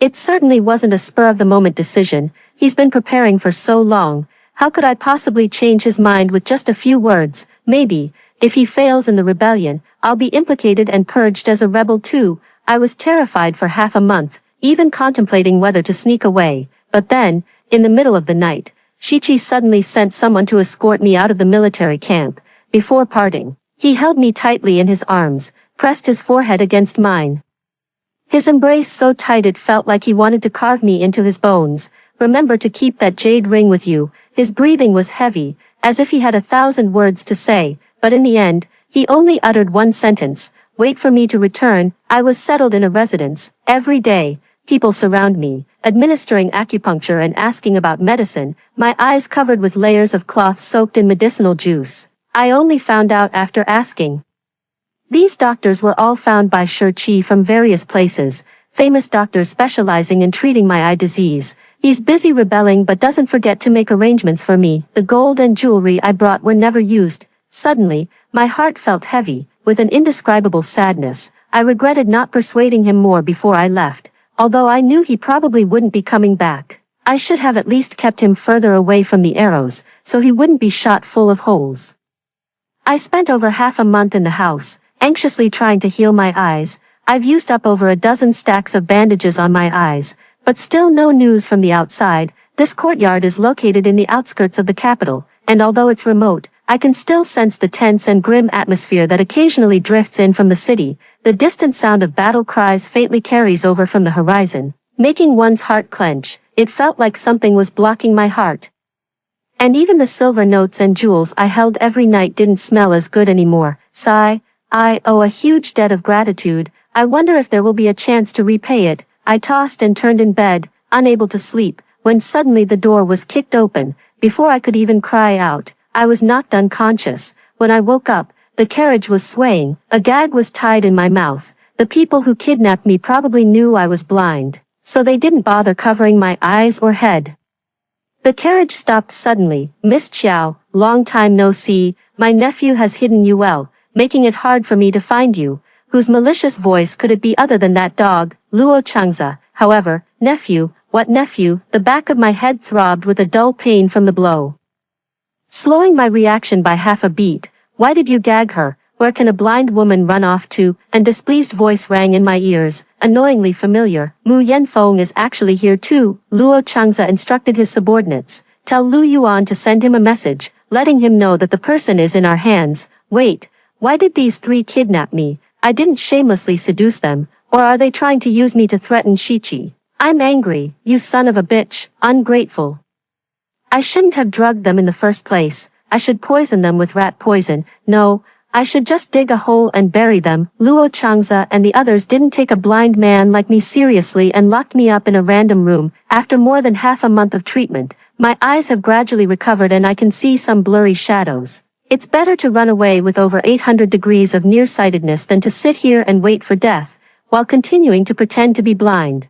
It certainly wasn't a spur-of-the-moment decision. He's been preparing for so long. How could I possibly change his mind with just a few words? Maybe, if he fails in the rebellion, I'll be implicated and purged as a rebel too. I was terrified for half a month, even contemplating whether to sneak away. But then, in the middle of the night, Shichi suddenly sent someone to escort me out of the military camp. Before parting, he held me tightly in his arms, pressed his forehead against mine. His embrace so tight it felt like he wanted to carve me into his bones. Remember to keep that jade ring with you. His breathing was heavy, as if he had 1,000 words to say, but in the end, he only uttered one sentence. Wait for me to return. I was settled in a residence. Every day, people surround me, administering acupuncture and asking about medicine, my eyes covered with layers of cloth soaked in medicinal juice. I only found out after asking. These doctors were all found by Shirchi from various places, famous doctors specializing in treating my eye disease. He's busy rebelling but doesn't forget to make arrangements for me. The gold and jewelry I brought were never used. Suddenly, my heart felt heavy, with an indescribable sadness. I regretted not persuading him more before I left, although I knew he probably wouldn't be coming back. I should have at least kept him further away from the arrows, so he wouldn't be shot full of holes. I spent over half a month in the house, anxiously trying to heal my eyes. I've used up over a dozen stacks of bandages on my eyes, but still no news from the outside. This courtyard is located in the outskirts of the capital, and although it's remote, I can still sense the tense and grim atmosphere that occasionally drifts in from the city. The distant sound of battle cries faintly carries over from the horizon, making one's heart clench. It felt like something was blocking my heart. And even the silver notes and jewels I held every night didn't smell as good anymore. Sigh, I owe a huge debt of gratitude. I wonder if there will be a chance to repay it. I tossed and turned in bed, unable to sleep, when suddenly the door was kicked open. Before I could even cry out, I was knocked unconscious. When I woke up, the carriage was swaying, a gag was tied in my mouth. The people who kidnapped me probably knew I was blind, so they didn't bother covering my eyes or head. The carriage stopped suddenly. Miss Chiao, long time no see, my nephew has hidden you well, making it hard for me to find you. Whose malicious voice could it be other than that dog, Luo Changza? However, nephew, what nephew? The back of my head throbbed with a dull pain from the blow. Slowing my reaction by half a beat, why did you gag her? Where can a blind woman run off to? An displeased voice rang in my ears, annoyingly familiar. Mu Yanfeng is actually here too. Luo Changza instructed his subordinates. Tell Lu Yuan to send him a message, letting him know that the person is in our hands. Wait, why did these three kidnap me? I didn't shamelessly seduce them, or are they trying to use me to threaten Shichi? I'm angry, you son of a bitch, ungrateful. I shouldn't have drugged them in the first place. I should poison them with rat poison. No, I should just dig a hole and bury them. Luo Changza and the others didn't take a blind man like me seriously and locked me up in a random room. After more than half a month of treatment, my eyes have gradually recovered and I can see some blurry shadows. It's better to run away with over 800 degrees of nearsightedness than to sit here and wait for death, while continuing to pretend to be blind.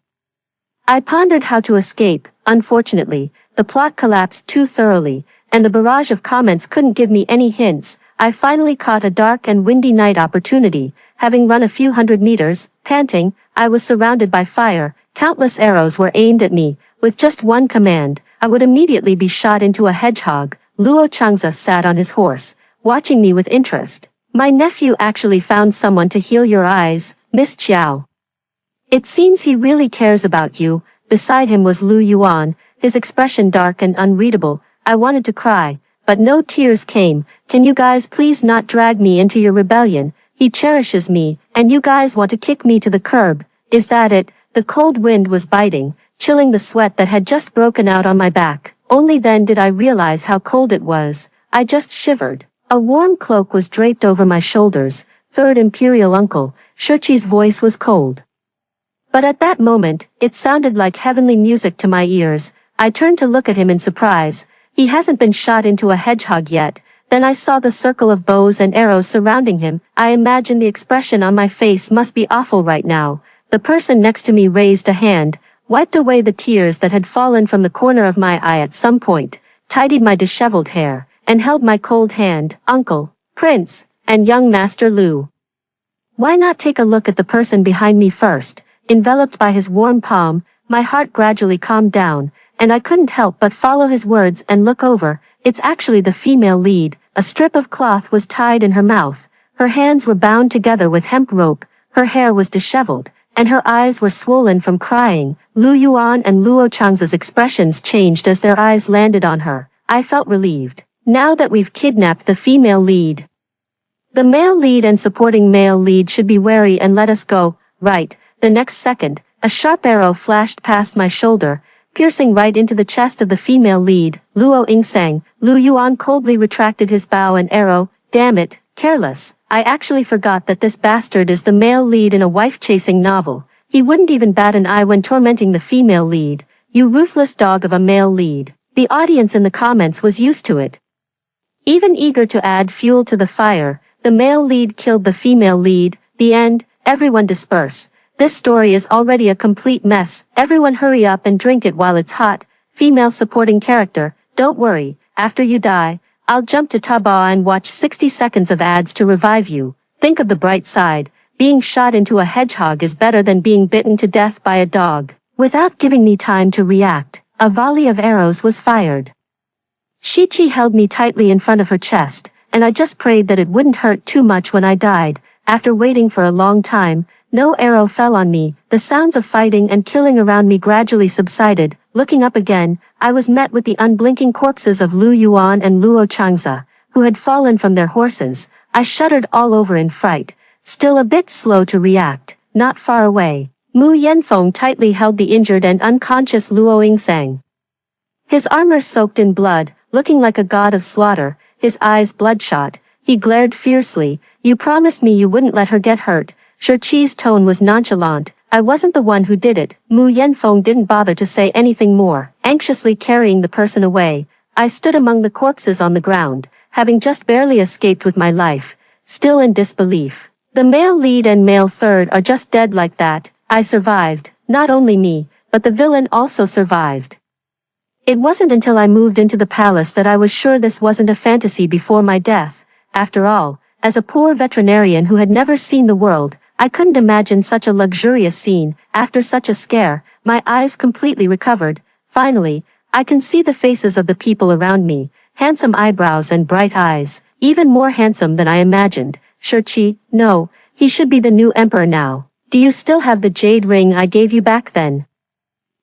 I pondered how to escape. Unfortunately, the plot collapsed too thoroughly, and the barrage of comments couldn't give me any hints. I finally caught a dark and windy night opportunity. Having run a few hundred meters, panting, I was surrounded by fire. Countless arrows were aimed at me. With just one command, I would immediately be shot into a hedgehog. Luo Changza sat on his horse, watching me with interest. My nephew actually found someone to heal your eyes, Miss Chiao. It seems he really cares about you. Beside him was Lu Yuan, his expression dark and unreadable. I wanted to cry, but no tears came. Can you guys please not drag me into your rebellion? He cherishes me, and you guys want to kick me to the curb. Is that it? The cold wind was biting, chilling the sweat that had just broken out on my back. Only then did I realize how cold it was. I just shivered. A warm cloak was draped over my shoulders. Third Imperial Uncle, Shichi's voice was cold. But at that moment, it sounded like heavenly music to my ears. I turned to look at him in surprise. He hasn't been shot into a hedgehog yet. Then I saw the circle of bows and arrows surrounding him. I imagine the expression on my face must be awful right now. The person next to me raised a hand, wiped away the tears that had fallen from the corner of my eye at some point, tidied my disheveled hair, and held my cold hand. Uncle, Prince, and young Master Lu. Why not take a look at the person behind me first? Enveloped by his warm palm, my heart gradually calmed down, and I couldn't help but follow his words and look over. It's actually the female lead. A strip of cloth was tied in her mouth. Her hands were bound together with hemp rope. Her hair was disheveled, and her eyes were swollen from crying. Lu Yuan and Luo Changza's expressions changed as their eyes landed on her. I felt relieved. Now that we've kidnapped the female lead, the male lead and supporting male lead should be wary and let us go. Right. The next second, a sharp arrow flashed past my shoulder, piercing right into the chest of the female lead. Luo Ingsang. Lu Yuan coldly retracted his bow and arrow. Damn it, careless. I actually forgot that this bastard is the male lead in a wife-chasing novel. He wouldn't even bat an eye when tormenting the female lead. You ruthless dog of a male lead. The audience in the comments was used to it. Even eager to add fuel to the fire, the male lead killed the female lead. The end. Everyone disperse. This story is already a complete mess. Everyone hurry up and drink it while it's hot. Female supporting character. Don't worry. After you die, I'll jump to Taobao and watch 60 seconds of ads to revive you. Think of the bright side. Being shot into a hedgehog is better than being bitten to death by a dog. Without giving me time to react, a volley of arrows was fired. Shichi held me tightly in front of her chest, and I just prayed that it wouldn't hurt too much when I died. After waiting for a long time, No arrow fell on me, the sounds of fighting and killing around me gradually subsided. Looking up again, I was met with the unblinking corpses of Lu Yuan and Luo Changza, who had fallen from their horses. I shuddered all over in fright, still a bit slow to react. Not far away, Mu Yanfeng tightly held the injured and unconscious Luo Yingsang. His armor soaked in blood, looking like a god of slaughter, his eyes bloodshot. He glared fiercely. "You promised me you wouldn't let her get hurt." Shiqi's tone was nonchalant. "I wasn't the one who did it." Mu Yanfeng didn't bother to say anything more, anxiously carrying the person away. I stood among the corpses on the ground, having just barely escaped with my life, still in disbelief. The male lead and male third are just dead like that. I survived. Not only me, but the villain also survived. It wasn't until I moved into the palace that I was sure this wasn't a fantasy before my death. After all, as a poor veterinarian who had never seen the world, I couldn't imagine such a luxurious scene. After such a scare, my eyes completely recovered. Finally, I can see the faces of the people around me, handsome eyebrows and bright eyes, even more handsome than I imagined. Shiqi, no, he should be the new emperor now. Do you still have the jade ring I gave you back then?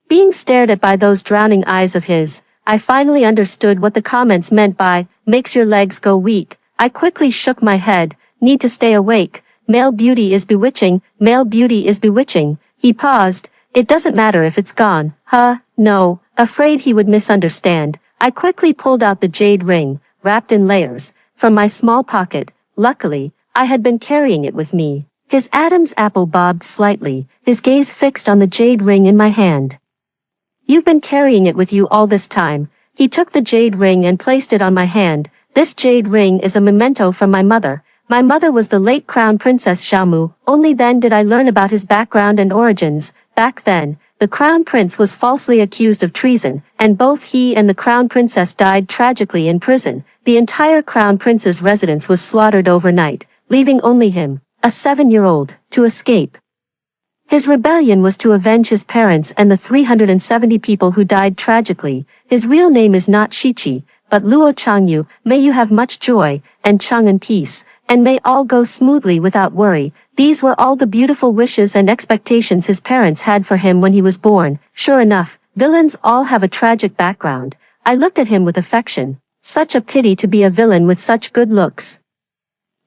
Being stared at by those drowning eyes of his, I finally understood what the comments meant by, "makes your legs go weak." I quickly shook my head. "Need to stay awake. Male beauty is bewitching, male beauty is bewitching." He paused. "It doesn't matter if it's gone." No, afraid he would misunderstand. I quickly pulled out the jade ring, wrapped in layers, from my small pocket. Luckily, I had been carrying it with me. His Adam's apple bobbed slightly, his gaze fixed on the jade ring in my hand. "You've been carrying it with you all this time." He took the jade ring and placed it on my hand. "This jade ring is a memento from my mother. My mother was the late Crown Princess Xiaomu. Only then did I learn about his background and origins. Back then, the Crown Prince was falsely accused of treason, and both he and the Crown Princess died tragically in prison. The entire Crown Prince's residence was slaughtered overnight, leaving only him, a 7-year-old, to escape. His rebellion was to avenge his parents and the 370 people who died tragically. His real name is not Shiqi, but Luo Changyu. May you have much joy, and Chang and peace, and may all go smoothly without worry." These were all the beautiful wishes and expectations his parents had for him when he was born. Sure enough, villains all have a tragic background. I looked at him with affection. Such a pity to be a villain with such good looks.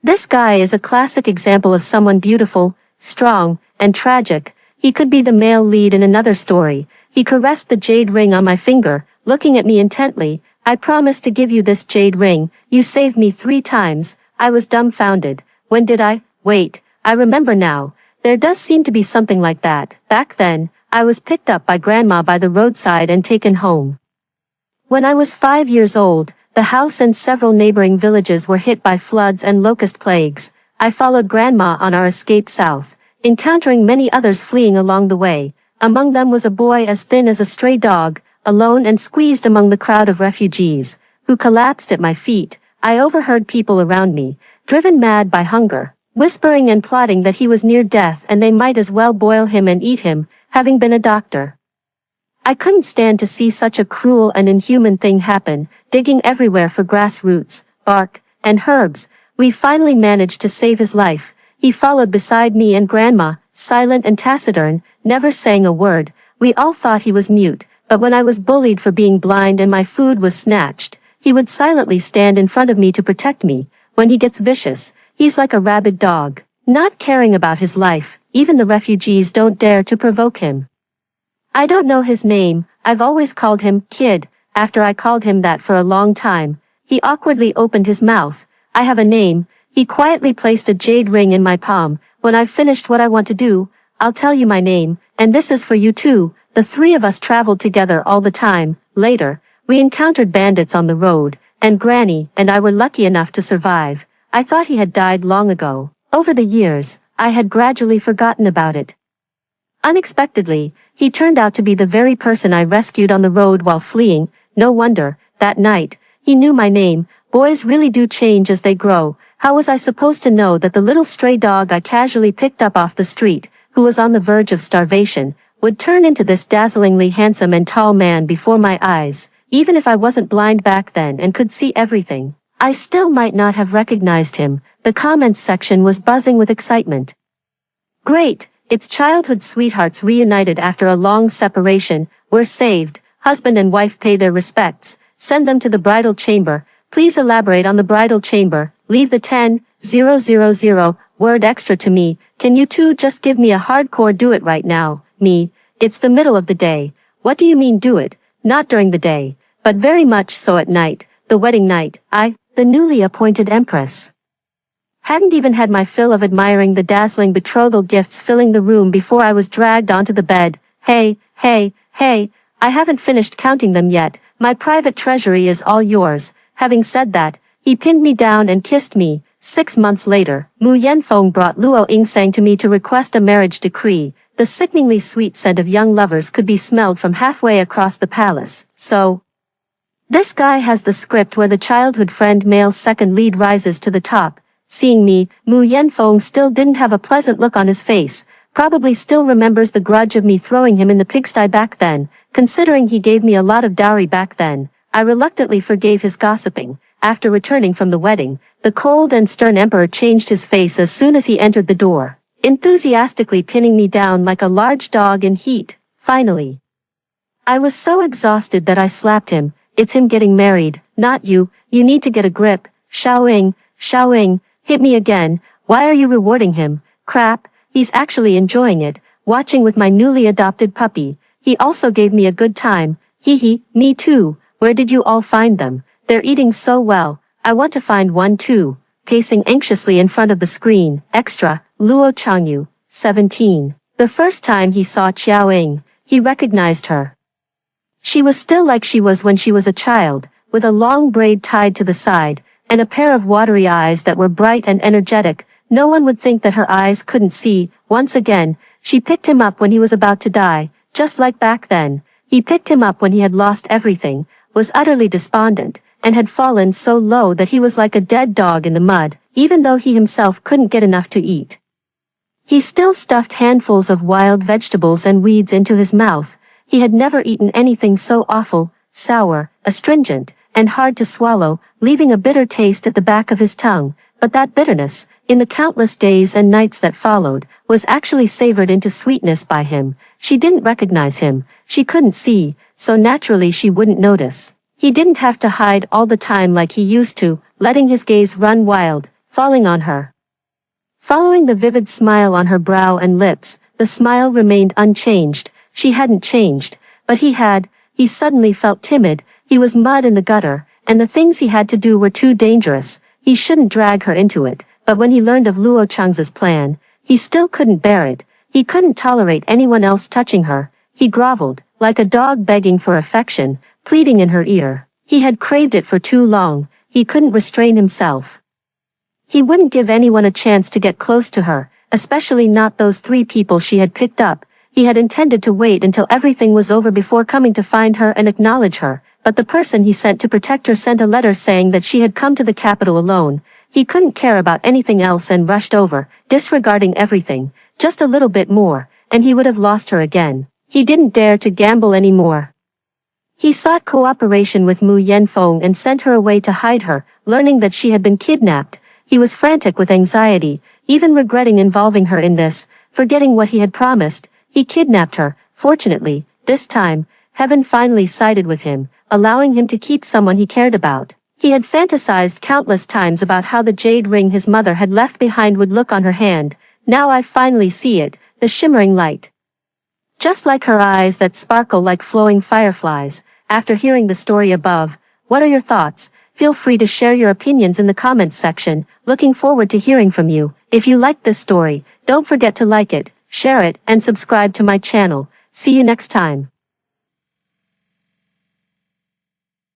This guy is a classic example of someone beautiful, strong, and tragic. He could be the male lead in another story. He caressed the jade ring on my finger, looking at me intently. "I promised to give you this jade ring. You saved me 3 times. I was dumbfounded. When did I? Wait, I remember now. There does seem to be something like that. Back then, I was picked up by Grandma by the roadside and taken home. When I was 5 years old, the house and several neighboring villages were hit by floods and locust plagues. I followed Grandma on our escape south, encountering many others fleeing along the way. Among them was a boy as thin as a stray dog, alone and squeezed among the crowd of refugees, who collapsed at my feet. I overheard people around me, driven mad by hunger, whispering and plotting that he was near death and they might as well boil him and eat him, having been a doctor. I couldn't stand to see such a cruel and inhuman thing happen, digging everywhere for grass roots, bark, and herbs. We finally managed to save his life. He followed beside me and Grandma, silent and taciturn, never saying a word. We all thought he was mute, but when I was bullied for being blind and my food was snatched, he would silently stand in front of me to protect me. When he gets vicious, he's like a rabid dog, not caring about his life. Even the refugees don't dare to provoke him. I don't know his name. I've always called him Kid. After I called him that for a long time, he awkwardly opened his mouth. "I have a name." He quietly placed a jade ring in my palm. "When I've finished what I want to do, I'll tell you my name, and this is for you too." The 3 of us traveled together all the time. Later, we encountered bandits on the road, and Granny and I were lucky enough to survive. I thought he had died long ago. Over the years, I had gradually forgotten about it. Unexpectedly, he turned out to be the very person I rescued on the road while fleeing. No wonder, that night, he knew my name. Boys really do change as they grow. How was I supposed to know that the little stray dog I casually picked up off the street, who was on the verge of starvation, would turn into this dazzlingly handsome and tall man before my eyes? Even if I wasn't blind back then and could see everything, I still might not have recognized him. The comments section was buzzing with excitement. "Great, It's childhood sweethearts reunited after a long separation. We're saved. Husband and wife pay their respects. Send them to the bridal chamber. Please elaborate on the bridal chamber. Leave the 10,000 word extra to me. Can you two just give me a hardcore do it right now? Me. It's the middle of the day. What do you mean do it? Not during the day, but very much so at night, the wedding night. The newly appointed empress, hadn't even had my fill of admiring the dazzling betrothal gifts filling the room before I was dragged onto the bed. Hey, I haven't finished counting them yet. My private treasury is all yours. Having said that, he pinned me down and kissed me. 6 months later, Mu Yanfeng brought Luo Yingsang to me to request a marriage decree. The sickeningly sweet scent of young lovers could be smelled from halfway across the palace. So, this guy has the script where the childhood friend male second lead rises to the top. Seeing me, Mu Yanfeng still didn't have a pleasant look on his face, probably still remembers the grudge of me throwing him in the pigsty back then. Considering he gave me a lot of dowry back then, I reluctantly forgave his gossiping. After returning from the wedding, the cold and stern emperor changed his face as soon as he entered the door, enthusiastically pinning me down like a large dog in heat. Finally, I was so exhausted that I slapped him. It's him getting married, not you. You need to get a grip. Xiaoying, hit me again. Why are you rewarding him? Crap, he's actually enjoying it, watching with my newly adopted puppy. He also gave me a good time. Hee, me too. Where did you all find them? They're eating so well. I want to find one too. Pacing anxiously in front of the screen. Extra, Luo Changyu, 17. The first time he saw Xiaoying, he recognized her. She was still like she was when she was a child, with a long braid tied to the side, and a pair of watery eyes that were bright and energetic. No one would think that her eyes couldn't see. Once again, she picked him up when he was about to die, just like back then. He picked him up when he had lost everything, was utterly despondent, and had fallen so low that he was like a dead dog in the mud, even though he himself couldn't get enough to eat. He still stuffed handfuls of wild vegetables and weeds into his mouth. He had never eaten anything so awful, sour, astringent, and hard to swallow, leaving a bitter taste at the back of his tongue. But that bitterness, in the countless days and nights that followed, was actually savored into sweetness by him. She didn't recognize him. She couldn't see, so naturally she wouldn't notice. He didn't have to hide all the time like he used to, letting his gaze run wild, falling on her. Following the vivid smile on her brow and lips, the smile remained unchanged. She hadn't changed, but he had. He suddenly felt timid. He was mud in the gutter, and the things he had to do were too dangerous. He shouldn't drag her into it, but when he learned of Luo Chang's plan, he still couldn't bear it. He couldn't tolerate anyone else touching her. He groveled, like a dog begging for affection, pleading in her ear. He had craved it for too long. He couldn't restrain himself. He wouldn't give anyone a chance to get close to her, especially not those 3 people she had picked up. He had intended to wait until everything was over before coming to find her and acknowledge her, but the person he sent to protect her sent a letter saying that she had come to the capital alone. He couldn't care about anything else and rushed over, disregarding everything, just a little bit more, and he would have lost her again. He didn't dare to gamble anymore. He sought cooperation with Mu Yanfeng and sent her away to hide her, learning that she had been kidnapped. He was frantic with anxiety, even regretting involving her in this, forgetting what he had promised. He kidnapped her. Fortunately, this time, heaven finally sided with him, allowing him to keep someone he cared about. He had fantasized countless times about how the jade ring his mother had left behind would look on her hand. Now I finally see it, the shimmering light. Just like her eyes that sparkle like flowing fireflies. After hearing the story above, what are your thoughts? Feel free to share your opinions in the comments section. Looking forward to hearing from you. If you liked this story, don't forget to like it, share it, and subscribe to my channel. See you next time.